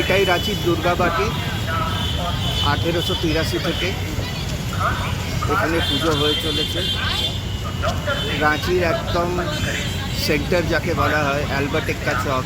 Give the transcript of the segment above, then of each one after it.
এটাই রাঁচির দুর্গাবাটি। 1883 থেকে এখানে পুজো হয়ে চলেছে। রাঁচির একদম সেন্টার যাকে বলা হয়, অ্যালবার্ট এক্কা চক,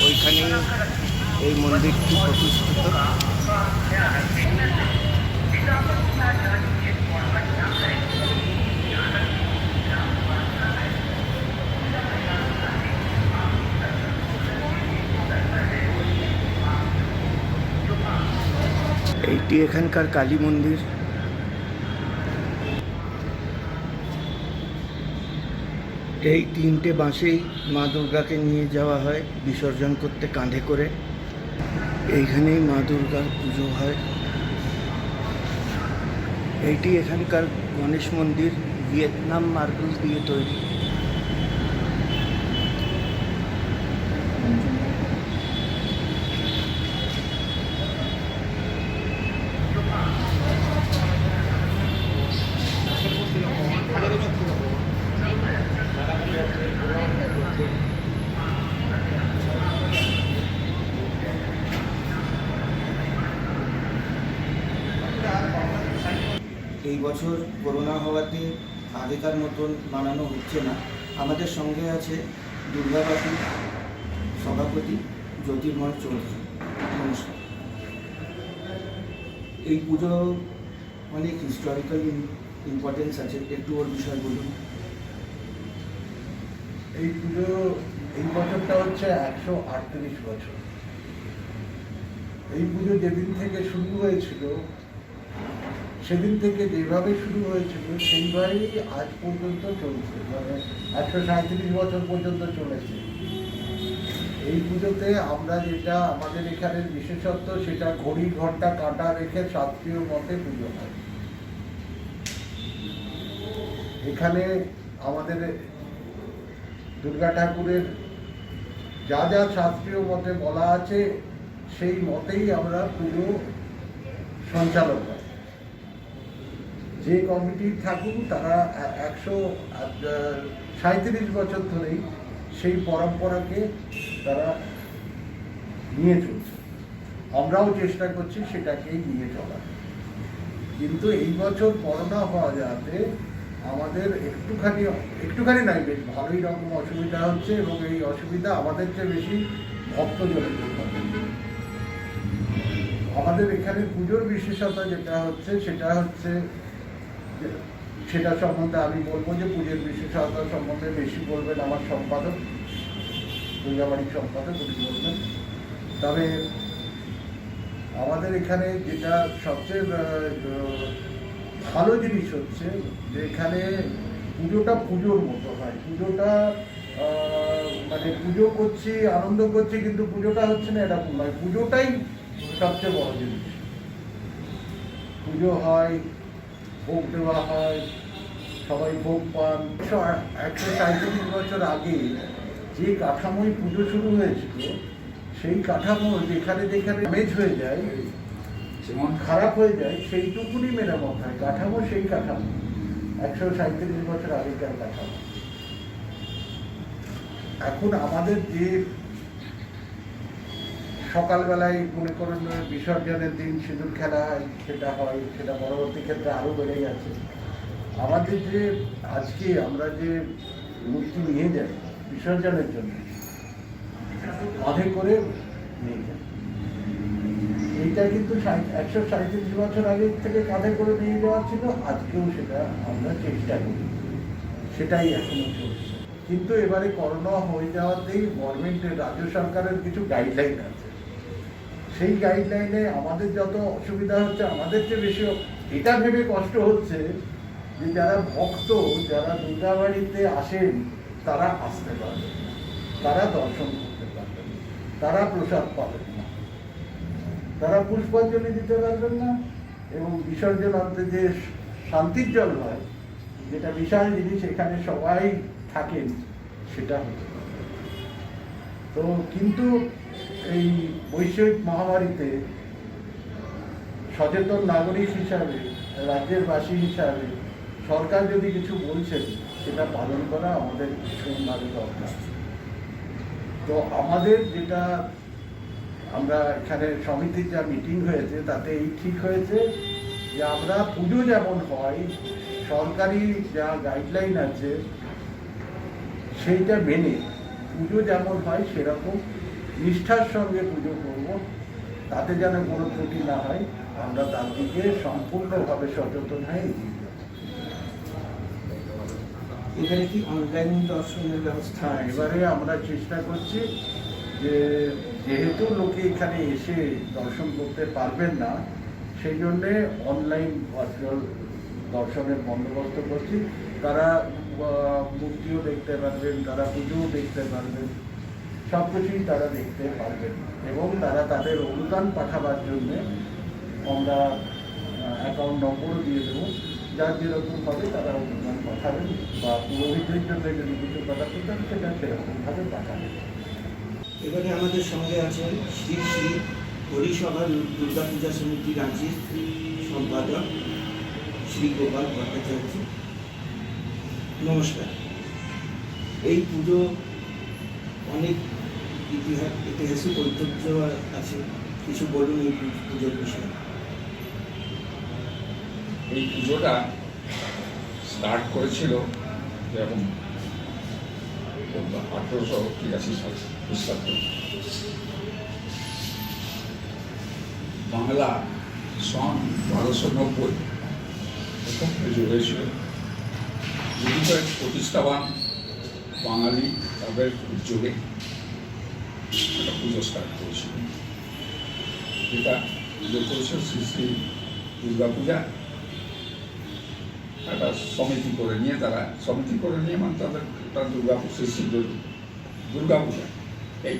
ওইখানেই এই মন্দিরটি প্রতিষ্ঠিত। এইটি এখানকার কালী মন্দির। এই 3টে বাঁশেই মা দুর্গাকে নিয়ে যাওয়া হয় বিসর্জন করতে কাঁধে করে। এইখানেই মা দুর্গার পুজো হয়। এইটি এখানকার গণেশ মন্দির, ভিয়েতনাম মার্বেল দিয়ে তৈরি। এই বছর করোনা হওয়াতে আগেকার মতন বানানো হচ্ছে না। আমাদের সঙ্গে আছে দুর্গাবাটি সভাপতি জ্যোতির্ময় চৌধুরী। নমস্কার। এই পুজো অনেক হিস্টোরিক্যাল ইম্পর্টেন্স আছে, একটু ওর বিষয় বলুন। এই পুজো এই বছরটা হচ্ছে 138 বছর। এই পুজো যেদিন থেকে শুরু হয়েছিল, সেদিন থেকে যেভাবে শুরু হয়েছিল সেইভাবেই আজ পর্যন্ত চলছে, মানে 137 বছর পর্যন্ত চলেছে। এই পুজোতে আমরা যেটা আমাদের এখানে বিশেষত্ব, সেটা ঘড়ি ঘন্টা কাঁটা রেখে শাস্ত্রীয় মতে পুজো হয়। এখানে আমাদের দুর্গা ঠাকুরের যা যা শাস্ত্রীয় মতে বলা আছে সেই মতেই আমরা পুজো সঞ্চালন করি। যে কমিটির থাকুক তারা 137 বছর ধরেই সেই পরম্পরাকে তারা নিয়ে চলছে। আমরাও চেষ্টা করছি সেটাকেই নিয়ে চলার। কিন্তু এই বছর করোনা হওয়া যাতে আমাদের একটুখানি নাই, বেশ ভালোই রকম অসুবিধা হচ্ছে, এবং এই অসুবিধা আমাদের চেয়ে বেশি ভক্তজনের জন্য। আমাদের এখানে পুজোর বিশেষতা যেটা হচ্ছে সেটা সম্বন্ধে আমি বলবো যে পুজোর বিশেষতা সম্বন্ধে বেশি বলবেন আমার সম্পাদক, দুর্গাবাড়ির সম্পাদক, উনি বলবেন। তবে আমাদের এখানে যেটা সবচেয়ে ভালো জিনিস হচ্ছে যে এখানে পুজোটা পুজোর মতো হয়। পুজোটা মানে পুজো করছি, আনন্দ করছি, কিন্তু পুজোটা হচ্ছে না এরকম নয়। পুজোটাই সবচেয়ে বড় জিনিস। পুজো হয়, ভোগ দেওয়া হয়, সবাই ভোগ পান। 137 বছর আগে যে কাঠামোয় পুজো শুরু হয়েছিল, সেই কাঠামো যেখানে যেখানে ড্যামেজ হয়ে যায়, যেমন খারাপ হয়ে যায়, সেইটুকুনি মেরামত হয়। কাঠামো সেই কাঠামো 137 বছর আগেকার কাঠামো। এখন আমাদের যে সকালবেলায় মনে করেন বিসর্জনের দিন সিঁদুর খেলা হয়, সেটা পরবর্তী ক্ষেত্রে আরও বেড়ে গেছে। আমাদের যে আজকে আমরা যে মূর্তি নিয়ে যাই বিসর্জনের জন্য, কাঁধে করে নিয়ে যাই, এইটা কিন্তু 137 বছর আগে থেকে কাঁধে করে নিয়ে যাওয়া ছিল। আজকেও সেটা আমরা চেষ্টা করি, সেটাই এখনো চলছে। কিন্তু এবারে করোনা হয়ে যাওয়াতেই গভর্নমেন্টের, রাজ্য সরকারের কিছু গাইডলাইন আছে। সেই গাইডলাইনে আমাদের যত অসুবিধা হচ্ছে, আমাদের চেয়ে বেশি এটা ভেবে কষ্ট হচ্ছে যে যারা ভক্ত, যারা দুর্গাবাড়িতে আসেন, তারা আসতে পারবেন না, তারা দর্শন করতে পারবেন না, তারা প্রসাদ পাবেন না, তারা পুষ্পাঞ্জলি দিতে পারবেন না, এবং বিসর্জন অন্তে যে শান্তির জল হয়, যেটা বিশাল জিনিস, এখানে সবাই থাকেন, সেটা হতে পারে। তো কিন্তু এই বৈশ্বিক মহামারীতে সচেতন নাগরিক হিসাবে, রাজ্যের বাসী হিসাবে সরকার যদি কিছু বলছেন, সেটা পালন করা আমাদের ভীষণভাবে দরকার। তো আমাদের যেটা আমরা এখানে সমিতির যা মিটিং হয়েছে তাতে এই ঠিক হয়েছে যে আমরা পুজো যেমন হয় সরকারি যা গাইডলাইন আছে সেইটা মেনে পুজো যেমন হয় সেরকম নিষ্ঠার সঙ্গে পুজো করব, তাতে যেন কোনো ত্রুটি না হয় আমরা তার দিকে সম্পূর্ণভাবে সচেতন হয়ে এগিয়ে যাব। এখানে কি অনলাইন দর্শনের ব্যবস্থা? হ্যাঁ, এবারে আমরা চেষ্টা করছি যে যেহেতু লোকে এখানে এসে দর্শন করতে পারবেন না, সেই জন্যে অনলাইন ভার্চুয়াল দর্শনের বন্দোবস্ত করছি। তারা মূর্তিও দেখতে পারবেন, তারা পুজোও দেখতে পারবেন, সব কিছুই তারা দেখতে পারবেন এবং তারা তাদের অনুদান পাঠাবার জন্যে আমরা অ্যাকাউন্ট নম্বরও দিয়ে দেবো, যার যেরকম হবে তারা অনুদান পাঠাবেন বা পুরোহিতের জন্য যদি কিছু পাঠাতে চান সেটা সেরকমভাবে পাঠাবেন। এবারে আমাদের সঙ্গে আছেন শ্রী শ্রী হরিসভা দুর্গা পূজা সমিতি রাঁচির সম্পাদক শ্রী গোপাল ভট্টাচার্য। নমস্কার। এই পুজো অনেক ঐতিহাসিক ঐতিহ্য আছে, কিছু বলুন এই পুজোর বিষয়ে। এই পুজোটা স্টার্ট করেছিল যেরকম 1883 সাল খ্রিস্টাব্দে। বাংলা সন 1290 প্রথম পুজো হয়েছিল। যদিও প্রতিষ্ঠাবান বাঙালি তাদের উদ্যোগে একটা পুজো স্টার্ট করেছিল, যেটা পুজো করেছিল শ্রী শ্রী দুর্গা পূজা। একটা সমিতি করে নিয়ে মানে তাদের শ্রী শ্রী দুর্গা পূজা, এই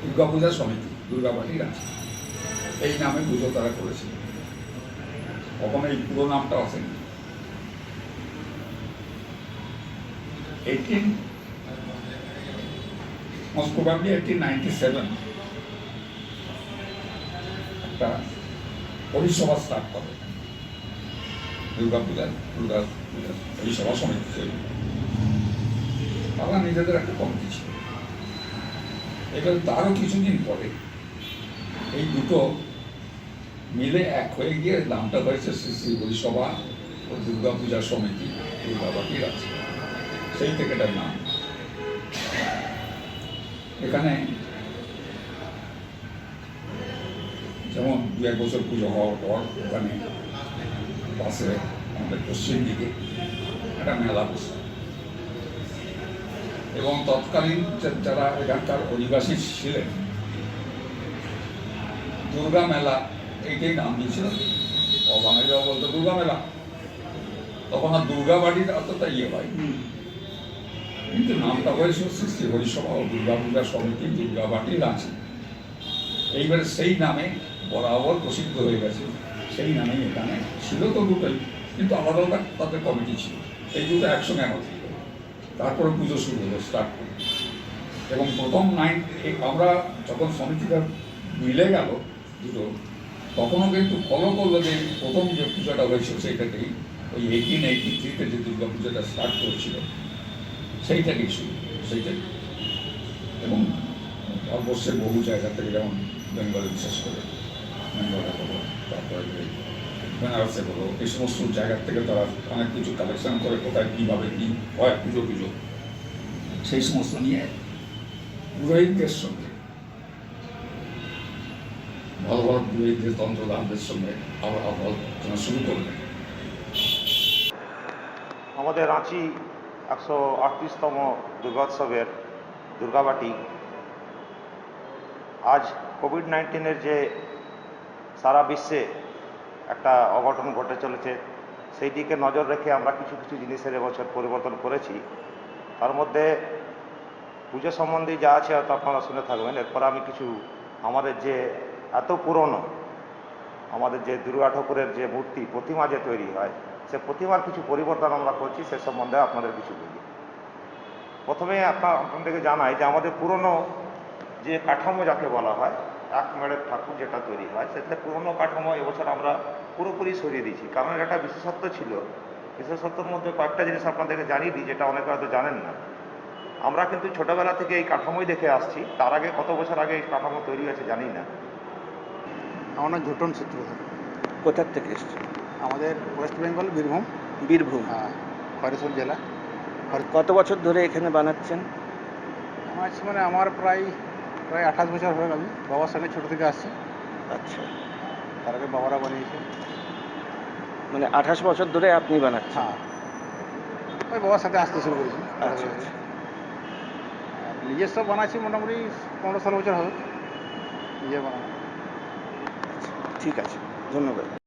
দুর্গা পূজা সমিতি দুর্গাবাটি আছে, এই নামে পুজো তারা করেছিল। কখনো এই পুরো নামটা আসেনি। 1897 একটা পরিষেবা স্টার্ট করে দুর্গা পূজার পরিষেবা সমিতি তৈরি। তারা নিজেদের একটা কমিটি ছিল। এবার তারও কিছুদিন পরে এই দুটো মিলে এক হয়ে গিয়ে নামটা হয়েছে শ্রী শ্রী পরিষেবা ও দুর্গা পূজা সমিতি দুর্গাবাটির আছে, সেই থেকে এটার নাম। এখানে যেমন 2-1 বছর পুজো হওয়ার পর ওখানে পাশে আমাদের পশ্চিম দিকে একটা মেলা বসে এবং তৎকালীন যারা এখানকার অধিবাসী ছিলেন দুর্গা মেলা এইটাই নাম দিয়েছিল। বাঙালিরাও বলতো দুর্গা মেলা, তখন আর দুর্গা বাড়ির অতটা হয়, কিন্তু নামটা হয়েছিল শ্রী শ্রী হরিসভা ও দুর্গা পূজা সমিতি দুর্গাবাটি রাঁচি। এইবারে সেই নামে বরাবর প্রসিদ্ধ হয়ে গেছে, সেই নামেই এখানে ছিল তো দুটোই, কিন্তু আলাদা আলাদা তাদের কমিটি ছিল। এই দুটো একসঙ্গে আমার ছিল। তারপরে পুজো শুরু হলো, স্টার্ট করলো এবং প্রথম আমরা যখন সমিতিটা মিলে গেল দুটো, তখনও কিন্তু ফলো করলো যে প্রথম যে পূজাটা হয়েছিল সেইটাকেই, ওই 1883-তে যে দুর্গা পূজাটা স্টার্ট করেছিল সেইটাকেই শুরু, সেইটাই। এবং ভারতবর্ষের বহু জায়গা থেকে, যেমন বেঙ্গলে বিশেষ করে বেঙ্গলে বলো, তারপরে বেনারসে বলো, এই সমস্ত জায়গার থেকে তারা অনেক কিছু কালেকশন করে কোথায় কীভাবে কী হয় পুজো সেই সমস্ত নিয়ে পুরোহিতদের সঙ্গে, ভালো ভালো পুরোহিতদের তন্ত্রদানদের সঙ্গে আবার আলোচনা শুরু করলেন। আমাদের রাঁচি 138তম দুর্গোৎসবের দুর্গাবাটি আজ কোভিড-19-এর যে সারা বিশ্বে একটা অঘটন ঘটে চলেছে, সেই দিকে নজর রেখে আমরা কিছু কিছু জিনিসের এবছর পরিবর্তন করেছি। তার মধ্যে পুজো সম্বন্ধে যা আছে হয়তো আপনারা শুনে থাকবেন। এরপর আমি কিছু আমাদের যে এত পুরনো আমাদের যে দুর্গা ঠাকুরের যে মূর্তি প্রতিমা যে তৈরি হয়, সে প্রতিমার কিছু পরিবর্তন আমরা করছি, সে সম্বন্ধে আপনাদের কিছু বলি। প্রথমে আপনাদেরকে জানাই যে আমাদের পুরনো যে কাঠামো যাকে বলা হয়, এক মেড়ের ঠাকুর যেটা তৈরি হয়, সেটা পুরনো কাঠামো এবছর আমরা পুরোপুরি সরিয়ে দিয়েছি। কারণ এটা বিশেষত্ব ছিল। বিশেষত্বের মধ্যে কয়েকটা জিনিস আপনাদেরকে জানিয়ে দিই, যেটা অনেকে হয়তো জানেন না। আমরা কিন্তু ছোটবেলা থেকে এই কাঠামোই দেখে আসছি। তার আগে কত বছর আগে এই কাঠামো তৈরি হয়েছে জানি না। আমার নাম জোটন সূত্রধর। কোথার থেকে এসছে? আমাদের ওয়েস্ট বেঙ্গল বীরভূম, বীরভূম। খয়রসপুর জেলা। কত বছর ধরে এখানে বানাচ্ছেন? মানে আমার প্রায় 28 বছর হয়ে গেল। বাবার সঙ্গে ছোটো থেকে আসছি, আচ্ছা, তার আগে বাবারা বানিয়েছে। মানে 28 বছর ধরে আপনি বানাচ্ছেন? হ্যাঁ, ওই বাবার সাথে আসতে শুরু করেছি। আচ্ছা আচ্ছা। আর নিজস্ব বানাচ্ছি মোটামুটি 15-16 বছর হবে নিজে বানানো। ঠিক আছে, ধন্যবাদ।